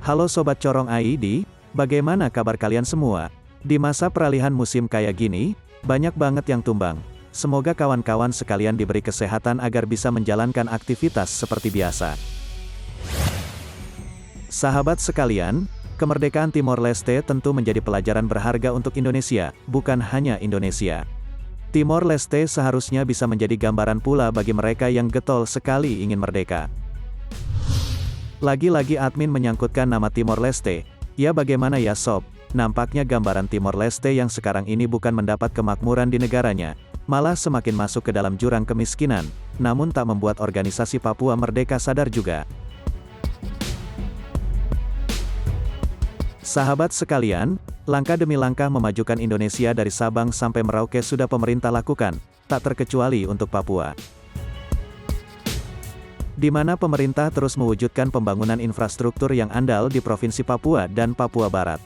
Halo Sobat Corong ID, bagaimana kabar kalian semua? Di masa peralihan musim kayak gini, banyak banget yang tumbang. Semoga kawan-kawan sekalian diberi kesehatan agar bisa menjalankan aktivitas seperti biasa. Sahabat sekalian, kemerdekaan Timor Leste tentu menjadi pelajaran berharga untuk Indonesia, bukan hanya Indonesia. Timor Leste seharusnya bisa menjadi gambaran pula bagi mereka yang getol sekali ingin merdeka. Lagi-lagi admin menyangkutkan nama Timor Leste. Ya bagaimana ya sob, nampaknya gambaran Timor Leste yang sekarang ini bukan mendapat kemakmuran di negaranya, malah semakin masuk ke dalam jurang kemiskinan, namun tak membuat organisasi Papua Merdeka sadar juga. Sahabat sekalian, langkah demi langkah memajukan Indonesia dari Sabang sampai Merauke sudah pemerintah lakukan, tak terkecuali untuk Papua. Di mana pemerintah terus mewujudkan pembangunan infrastruktur yang andal di Provinsi Papua dan Papua Barat.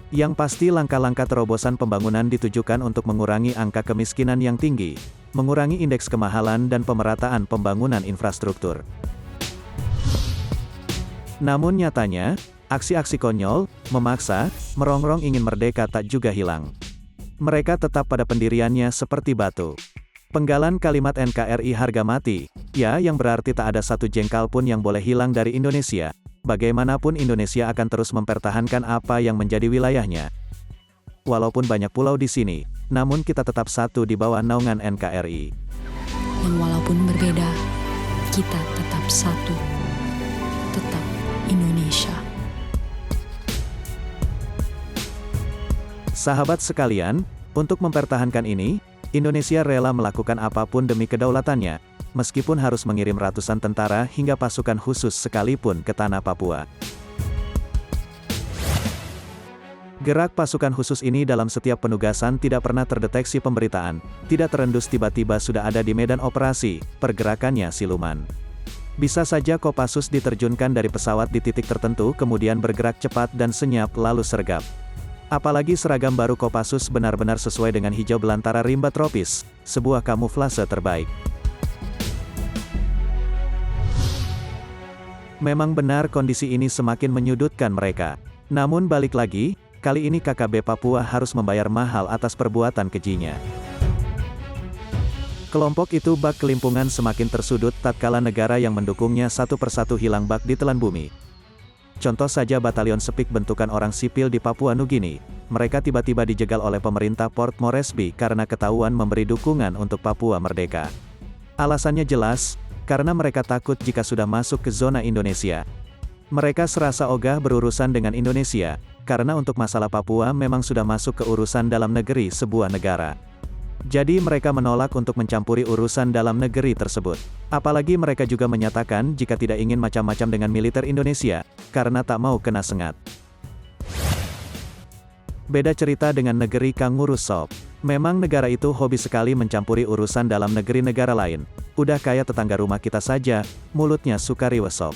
Yang pasti langkah-langkah terobosan pembangunan ditujukan untuk mengurangi angka kemiskinan yang tinggi, mengurangi indeks kemahalan dan pemerataan pembangunan infrastruktur. Namun nyatanya, aksi-aksi konyol, memaksa, merongrong ingin merdeka tak juga hilang. Mereka tetap pada pendiriannya seperti batu. Penggalan kalimat NKRI harga mati, ya yang berarti tak ada satu jengkal pun yang boleh hilang dari Indonesia. Bagaimanapun Indonesia akan terus mempertahankan apa yang menjadi wilayahnya. Walaupun banyak pulau di sini, namun kita tetap satu di bawah naungan NKRI. Dan walaupun berbeda, kita tetap satu. Tetap Indonesia. Sahabat sekalian, untuk mempertahankan ini, Indonesia rela melakukan apapun demi kedaulatannya, meskipun harus mengirim ratusan tentara hingga pasukan khusus sekalipun ke tanah Papua. Gerak pasukan khusus ini dalam setiap penugasan tidak pernah terdeteksi pemberitaan, tidak terendus tiba-tiba sudah ada di medan operasi, pergerakannya siluman. Bisa saja Kopassus diterjunkan dari pesawat di titik tertentu kemudian bergerak cepat dan senyap lalu sergap. Apalagi seragam baru Kopassus benar-benar sesuai dengan hijau belantara rimba tropis, sebuah kamuflase terbaik. Memang benar kondisi ini semakin menyudutkan mereka. Namun balik lagi, kali ini KKB Papua harus membayar mahal atas perbuatan kejinya. Kelompok itu bak kelimpungan semakin tersudut tatkala negara yang mendukungnya satu persatu hilang bak ditelan bumi. Contoh saja batalion Sepik bentukan orang sipil di Papua Nugini, mereka tiba-tiba dijegal oleh pemerintah Port Moresby karena ketahuan memberi dukungan untuk Papua Merdeka. Alasannya jelas, karena mereka takut jika sudah masuk ke zona Indonesia. Mereka serasa ogah berurusan dengan Indonesia, karena untuk masalah Papua memang sudah masuk ke urusan dalam negeri sebuah negara. Jadi mereka menolak untuk mencampuri urusan dalam negeri tersebut. Apalagi mereka juga menyatakan jika tidak ingin macam-macam dengan militer Indonesia, karena tak mau kena sengat. Beda cerita dengan negeri Kanguru sob. Memang negara itu hobi sekali mencampuri urusan dalam negeri negara lain. Udah kayak tetangga rumah kita saja, mulutnya suka riwes sob.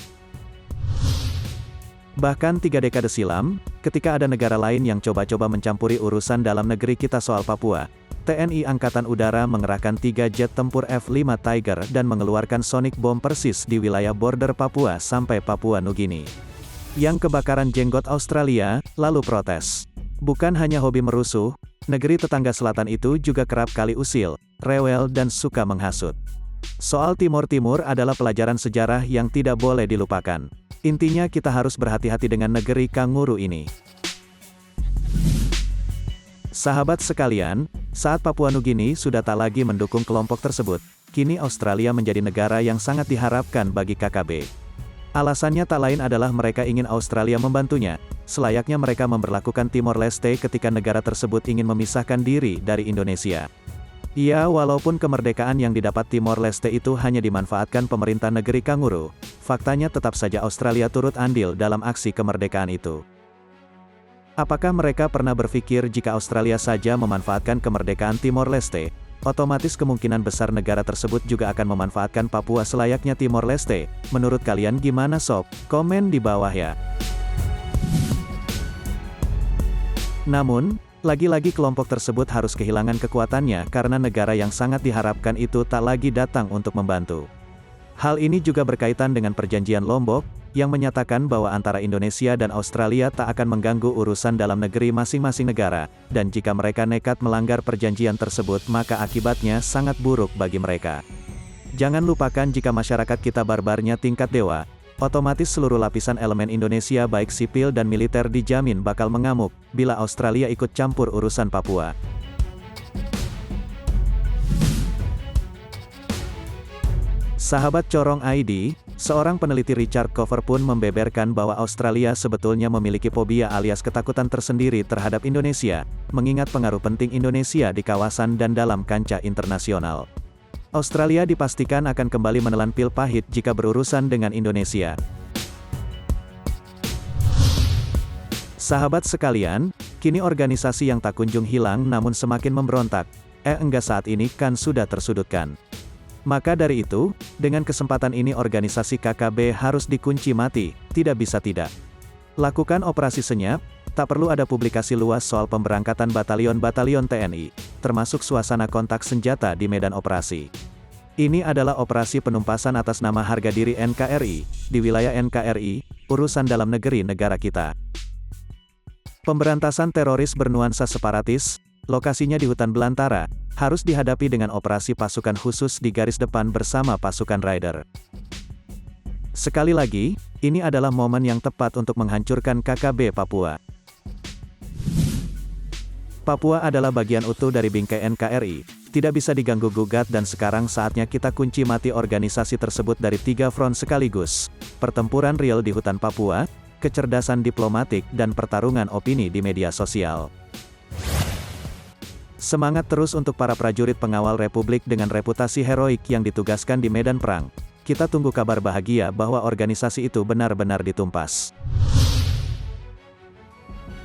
Bahkan 3 dekade silam, ketika ada negara lain yang coba-coba mencampuri urusan dalam negeri kita soal Papua, TNI Angkatan Udara mengerahkan 3 jet tempur F-5 Tiger dan mengeluarkan sonic bomb persis di wilayah border Papua sampai Papua Nugini. Yang kebakaran jenggot Australia, lalu protes. Bukan hanya hobi merusuh, negeri tetangga selatan itu juga kerap kali usil, rewel dan suka menghasut. Soal Timor Timur adalah pelajaran sejarah yang tidak boleh dilupakan. Intinya kita harus berhati-hati dengan negeri Kanguru ini. Sahabat sekalian, saat Papua Nugini sudah tak lagi mendukung kelompok tersebut, kini Australia menjadi negara yang sangat diharapkan bagi KKB. Alasannya tak lain adalah mereka ingin Australia membantunya, selayaknya mereka memperlakukan Timor Leste ketika negara tersebut ingin memisahkan diri dari Indonesia. Ya, walaupun kemerdekaan yang didapat Timor Leste itu hanya dimanfaatkan pemerintah negeri Kanguru, faktanya tetap saja Australia turut andil dalam aksi kemerdekaan itu. Apakah mereka pernah berpikir jika Australia saja memanfaatkan kemerdekaan Timor Leste, otomatis kemungkinan besar negara tersebut juga akan memanfaatkan Papua selayaknya Timor Leste? Menurut kalian gimana sob? Komen di bawah ya. Namun, lagi-lagi kelompok tersebut harus kehilangan kekuatannya karena negara yang sangat diharapkan itu tak lagi datang untuk membantu. Hal ini juga berkaitan dengan perjanjian Lombok, yang menyatakan bahwa antara Indonesia dan Australia tak akan mengganggu urusan dalam negeri masing-masing negara, dan jika mereka nekat melanggar perjanjian tersebut maka akibatnya sangat buruk bagi mereka. Jangan lupakan jika masyarakat kita barbarnya tingkat dewa, otomatis seluruh lapisan elemen Indonesia baik sipil dan militer dijamin bakal mengamuk, bila Australia ikut campur urusan Papua. Sahabat Corong ID, seorang peneliti Richard Cover pun membeberkan bahwa Australia sebetulnya memiliki fobia alias ketakutan tersendiri terhadap Indonesia, mengingat pengaruh penting Indonesia di kawasan dan dalam kancah internasional. Australia dipastikan akan kembali menelan pil pahit jika berurusan dengan Indonesia. Sahabat sekalian, kini organisasi yang tak kunjung hilang namun semakin memberontak, enggak saat ini kan sudah tersudutkan. Maka dari itu, dengan kesempatan ini organisasi KKB harus dikunci mati, tidak bisa tidak. Lakukan operasi senyap, tak perlu ada publikasi luas soal pemberangkatan batalion-batalion TNI, termasuk suasana kontak senjata di medan operasi. Ini adalah operasi penumpasan atas nama harga diri NKRI, di wilayah NKRI, urusan dalam negeri negara kita. Pemberantasan teroris bernuansa separatis, lokasinya di hutan belantara, harus dihadapi dengan operasi pasukan khusus di garis depan bersama pasukan Rider. Sekali lagi, ini adalah momen yang tepat untuk menghancurkan KKB Papua. Papua adalah bagian utuh dari bingkai NKRI, tidak bisa diganggu-gugat dan sekarang saatnya kita kunci mati organisasi tersebut dari 3 front sekaligus. Pertempuran real di hutan Papua, kecerdasan diplomatik dan pertarungan opini di media sosial. Semangat terus untuk para prajurit pengawal Republik dengan reputasi heroik yang ditugaskan di medan perang. Kita tunggu kabar bahagia bahwa organisasi itu benar-benar ditumpas.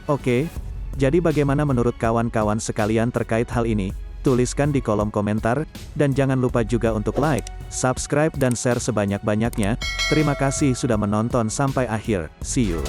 Oke, jadi bagaimana menurut kawan-kawan sekalian terkait hal ini? Tuliskan di kolom komentar, dan jangan lupa juga untuk like, subscribe dan share sebanyak-banyaknya. Terima kasih sudah menonton sampai akhir, see you.